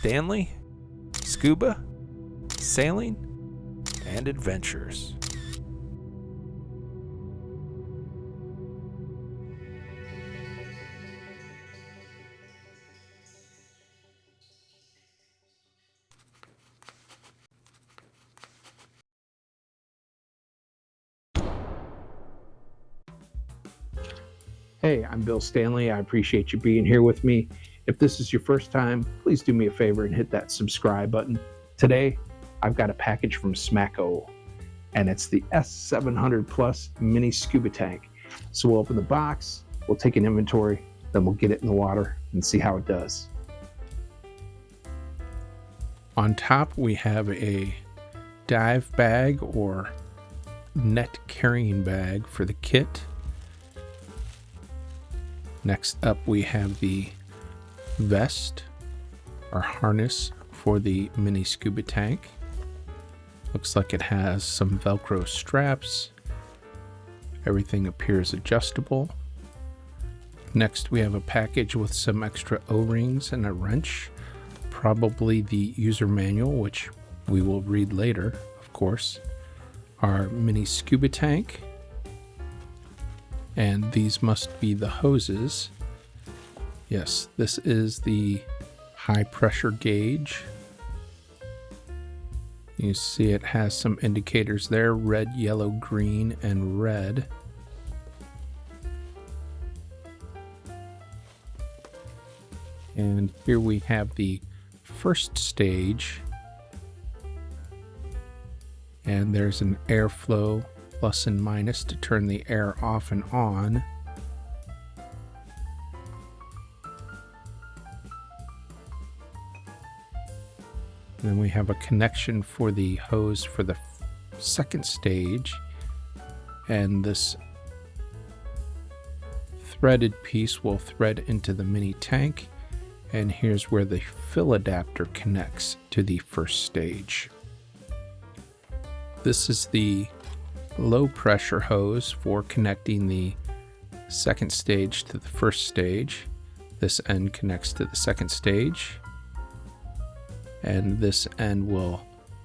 Stanley, Scuba, Sailing, and Adventures. Hey, I'm Bill Stanley. I appreciate you being here with me. If this is your first time, please do me a favor and hit that subscribe button. Today, I've got a package from Smaco, and it's the S700 Plus mini scuba tank. So we'll open the box, we'll take an inventory, then we'll get it in the water and see how it does. On top, we have a dive bag or net carrying bag for the kit. Next up, we have the vest or harness for the mini scuba tank. Looks like it has some Velcro straps. Everything appears adjustable. Next, we have a package with some extra O-rings and a wrench. Probably the user manual, which we will read later, of course. Our mini scuba tank. And these must be the hoses. Yes, this is the high pressure gauge. You see it has some indicators there, red, yellow, green, and red. And here we have the first stage. And there's an airflow plus and minus to turn the air off and on. And then we have a connection for the hose for the second stage. And this threaded piece will thread into the mini tank. And here's where the fill adapter connects to the first stage. This is the low pressure hose for connecting the second stage to the first stage. This end connects to the second stage, and this end will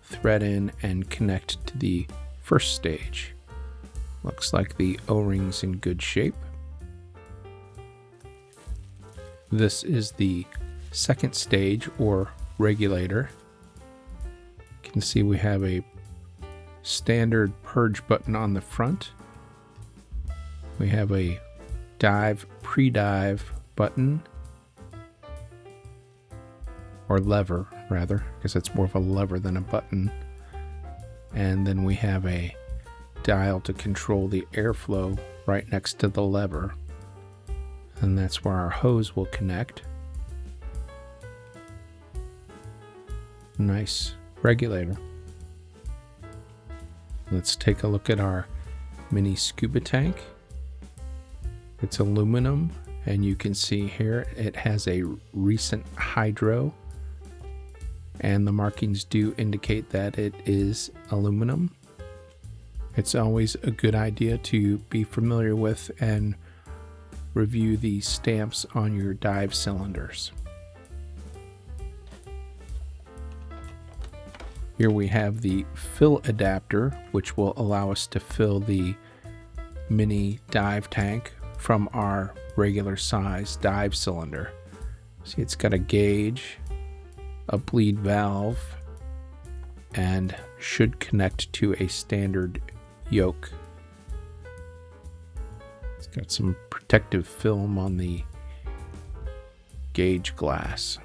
thread in and connect to the first stage. Looks like the O-ring's in good shape. This is the second stage or regulator. You can see we have a standard purge button on the front. We have a dive, pre-dive button, or lever rather, because it's more of a lever than a button. And then we have a dial to control the airflow right next to the lever. And that's where our hose will connect. Nice regulator. Let's take a look at our mini scuba tank. It's aluminum, and you can see here it has a recent hydro, and the markings do indicate that it is aluminum. It's always a good idea to be familiar with and review the stamps on your dive cylinders. Here we have the fill adapter, which will allow us to fill the mini dive tank from our regular size dive cylinder. See, it's got a gauge, a bleed valve, and should connect to a standard yoke. It's got some protective film on the gauge glass.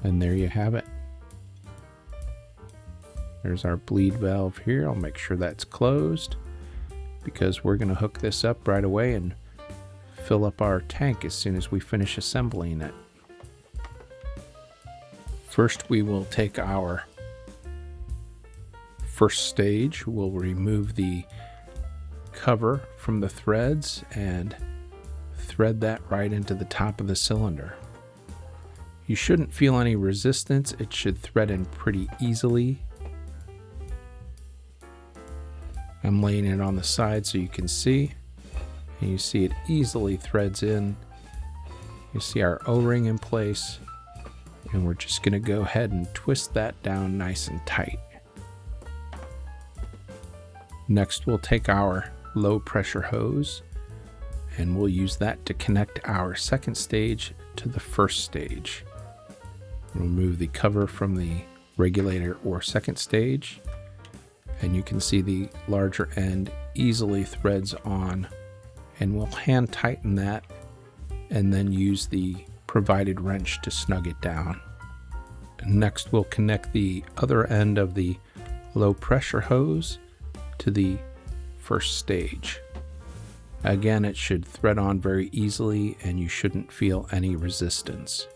And there you have it. There's our bleed valve here. I'll make sure that's closed because we're going to hook this up right away and fill up our tank as soon as we finish assembling it. First, we will take our first stage. We'll remove the cover from the threads and thread that right into the top of the cylinder. You shouldn't feel any resistance. It should thread in pretty easily. I'm laying it on the side so you can see. And you see it easily threads in You see our O-ring in place, and we're just going to go ahead and twist that down nice and tight. Next, we'll take our low pressure hose and we'll use that to connect our second stage to the first stage. Remove the cover from the regulator or second stage, and you can see the larger end easily threads on, and we'll hand tighten that and then use the provided wrench to snug it down. And next, we'll connect the other end of the low pressure hose to the first stage. Again, it should thread on very easily and you shouldn't feel any resistance.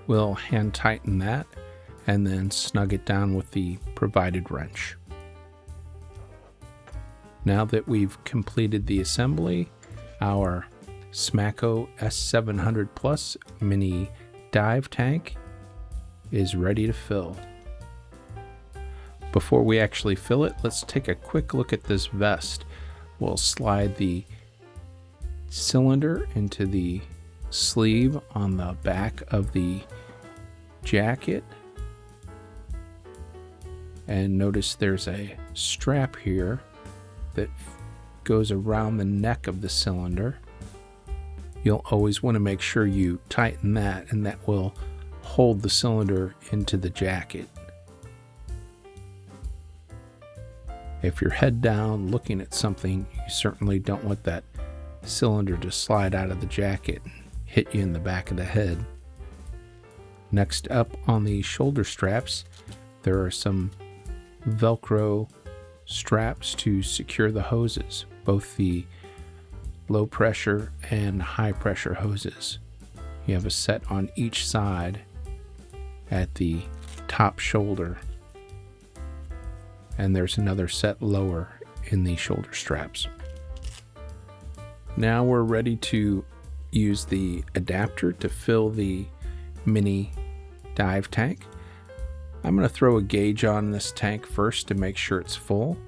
We'll hand tighten that and then snug it down with the provided wrench. Now that we've completed the assembly, our Smaco S700 Plus mini dive tank is ready to fill. Before we actually fill it, let's take a quick look at this vest. We'll slide the cylinder into the sleeve on the back of the jacket. And notice there's a strap here that goes around the neck of the cylinder. You'll always want to make sure you tighten that, and that will hold the cylinder into the jacket. If you're head down looking at something, you certainly don't want that cylinder to slide out of the jacket and hit you in the back of the head. Next up, on the shoulder straps, there are some Velcro straps to secure the hoses, both the low pressure and high pressure hoses. You have a set on each side at the top shoulder, and there's another set lower in the shoulder straps. Now we're ready to use the adapter to fill the mini dive tank. I'm going to throw a gauge on this tank first to make sure it's full,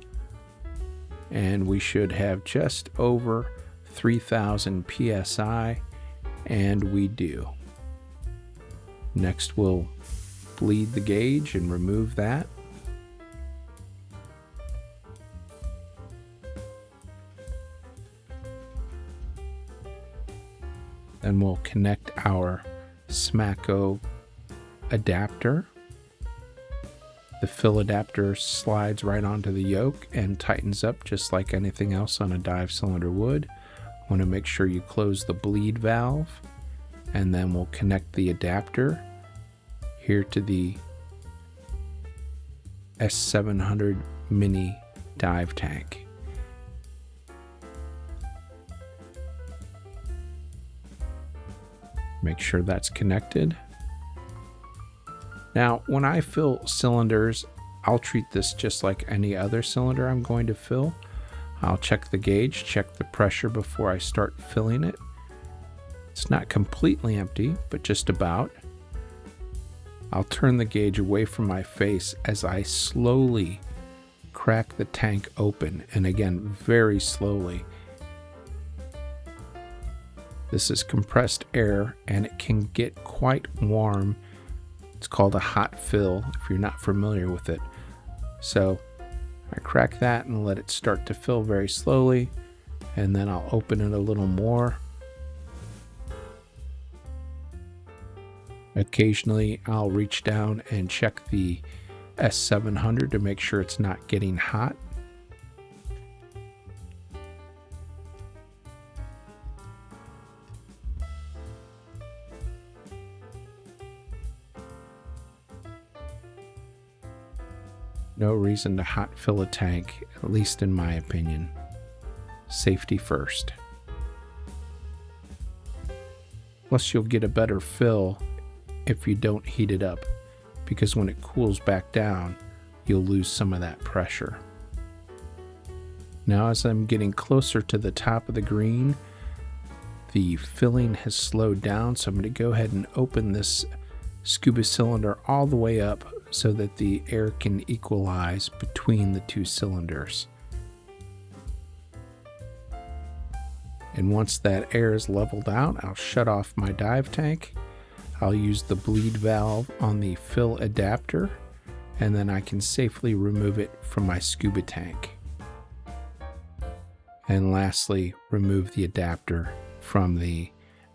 and we should have just over 3,000 psi, and we do. Next, we'll bleed the gauge and remove that. Then we'll connect our Smaco adapter. The fill adapter slides right onto the yoke and tightens up just like anything else on a dive cylinder would. Want to make sure you close the bleed valve, and then we'll connect the adapter here to the S700 mini dive tank. Make sure that's connected. Now, when I fill cylinders, I'll treat this just like any other cylinder I'm going to fill. I'll check the gauge, check the pressure before I start filling it. It's not completely empty, but just about. I'll turn the gauge away from my face as I slowly crack the tank open, and again, very slowly. This is compressed air, and it can get quite warm. It's called a hot fill if you're not familiar with it. So I crack that and let it start to fill very slowly, and then I'll open it a little more. Occasionally I'll reach down and check the S700 to make sure it's not getting hot. No reason to hot fill a tank, at least in my opinion. Safety first. Plus, you'll get a better fill if you don't heat it up, because when it cools back down, you'll lose some of that pressure. Now, as I'm getting closer to the top of the green, the filling has slowed down, so I'm going to go ahead and open this Scuba cylinder all the way up so that the air can equalize between the two cylinders. And once that air is leveled out, I'll shut off my dive tank. I'll use the bleed valve on the fill adapter, and then I can safely remove it from my scuba tank. And lastly, remove the adapter from the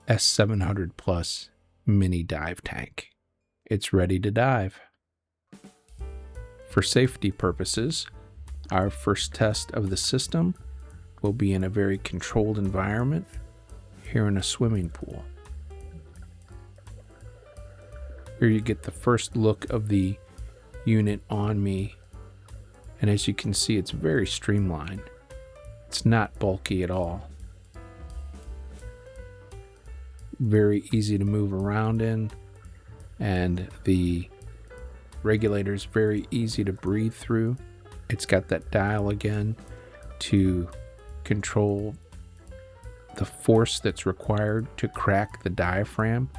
S700 Plus mini dive tank. It's ready to dive. For safety purposes, our first test of the system will be in a very controlled environment here in a swimming pool. Here you get the first look of the unit on me, and as you can see, it's very streamlined. It's not bulky at all. Very easy to move around in, and the regulator is very easy to breathe through. It's got that dial again to control the force that's required to crack the diaphragm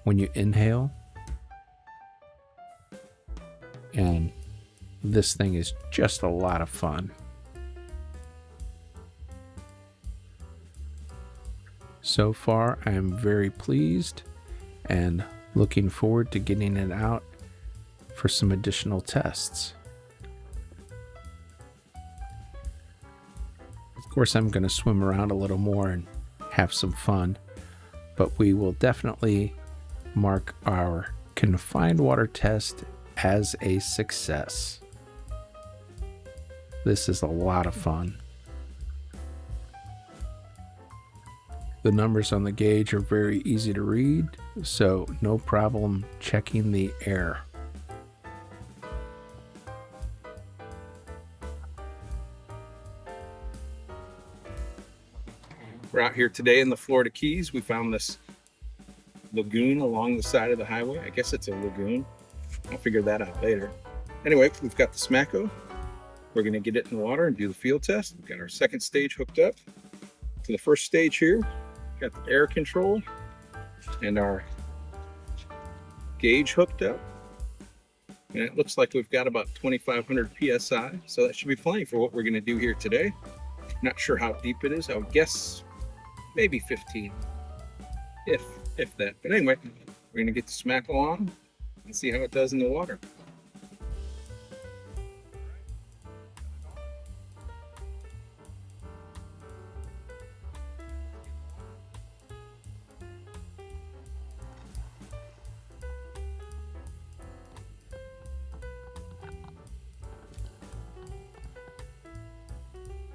when you inhale. And this thing is just a lot of fun. So far, I am very pleased and looking forward to getting it out for some additional tests. Of course, I'm going to swim around a little more and have some fun, but we will definitely mark our confined water test as a success. This is a lot of fun. The numbers on the gauge are very easy to read, so no problem checking the air. We're out here today in the Florida Keys. We found this lagoon along the side of the highway. I guess it's a lagoon. I'll figure that out later. Anyway, we've got the Smaco. We're going to get it in the water and do the field test. We've got our second stage hooked up to the first stage here. Got the air control and our gauge hooked up. And it looks like we've got about 2,500 PSI. So that should be plenty for what we're going to do here today. Not sure how deep it is. I would guess maybe 15, if that. But anyway, we're going to get the Smaco on and see how it does in the water.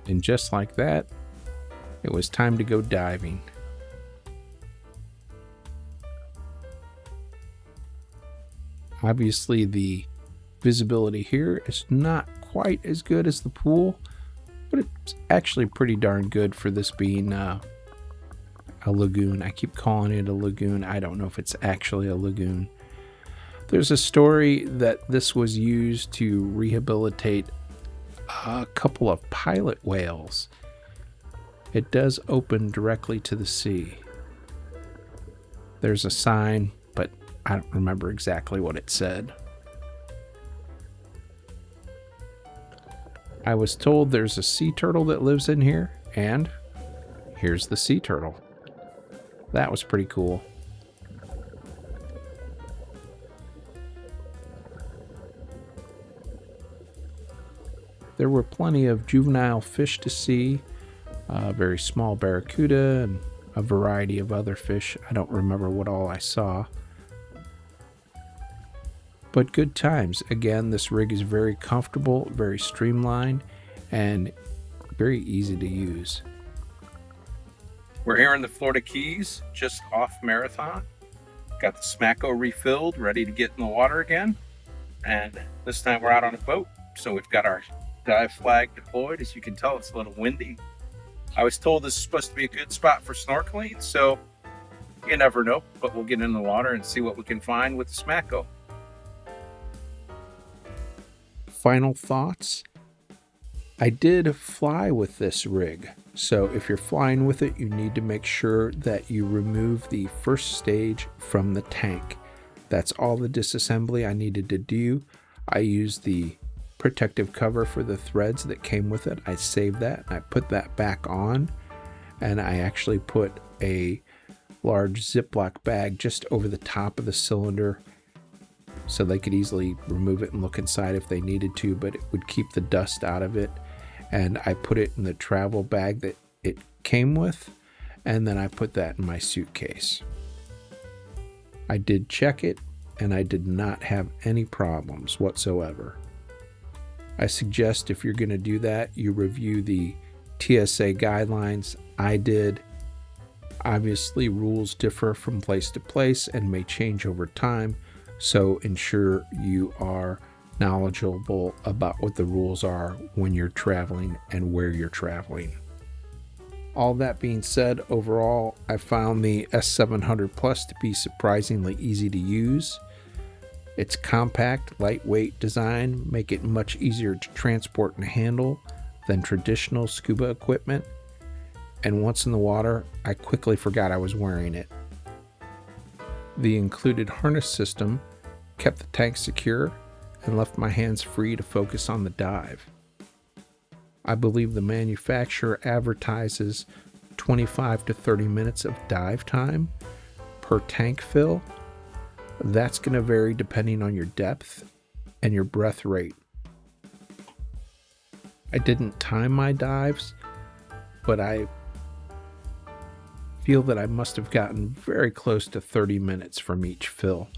And just like that, it was time to go diving. Obviously, the visibility here is not quite as good as the pool, but it's actually pretty darn good for this being a lagoon. I keep calling it a lagoon. I don't know if it's actually a lagoon. There's a story that this was used to rehabilitate a couple of pilot whales. It does open directly to the sea. There's a sign, but I don't remember exactly what it said. I was told there's a sea turtle that lives in here, and here's the sea turtle. That was pretty cool. There were plenty of juvenile fish to see, very small barracuda and a variety of other fish. I don't remember what all I saw. But good times. Again, this rig is very comfortable, very streamlined, and very easy to use. We're here in the Florida Keys, just off Marathon. Got the Smaco refilled, ready to get in the water again. And this time we're out on a boat. So we've got our dive flag deployed. As you can tell, it's a little windy. I was told this is supposed to be a good spot for snorkeling, so you never know, but we'll get in the water and see what we can find with the Smaco. Final thoughts. I did fly with this rig, so if you're flying with it, you need to make sure that you remove the first stage from the tank. That's all the disassembly I needed to do. I used the protective cover for the threads that came with it. I saved that and I put that back on, and I actually put a large Ziploc bag just over the top of the cylinder so they could easily remove it and look inside if they needed to, but it would keep the dust out of it. And I put it in the travel bag that it came with, and then I put that in my suitcase. I did check it, and I did not have any problems whatsoever. I suggest if you're going to do that, you review the TSA guidelines. I did. Obviously, rules differ from place to place and may change over time, so ensure you are knowledgeable about what the rules are when you're traveling and where you're traveling. All that being said, overall, I found the S700 Plus to be surprisingly easy to use. Its compact, lightweight design make it much easier to transport and handle than traditional scuba equipment. And once in the water, I quickly forgot I was wearing it. The included harness system kept the tank secure and left my hands free to focus on the dive. I believe the manufacturer advertises 25 to 30 minutes of dive time per tank fill. That's going to vary depending on your depth and your breath rate. I didn't time my dives, but I feel that I must have gotten very close to 30 minutes from each fill.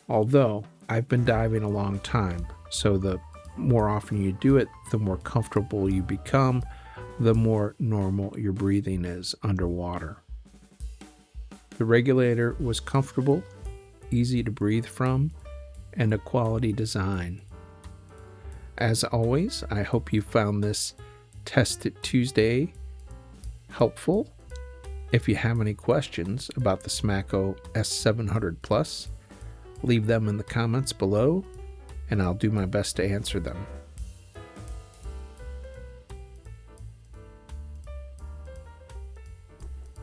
Although I've been diving a long time, so the more often you do it, the more comfortable you become, the more normal your breathing is underwater. The regulator was comfortable, easy to breathe from, and a quality design. As always, I hope you found this Test It Tuesday helpful. If you have any questions about the Smaco S700 Plus, leave them in the comments below, and I'll do my best to answer them.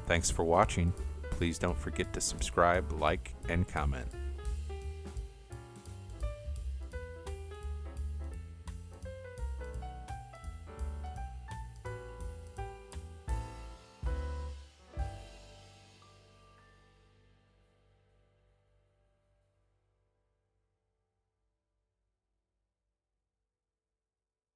Thanks for watching. Please don't forget to subscribe, like, and comment.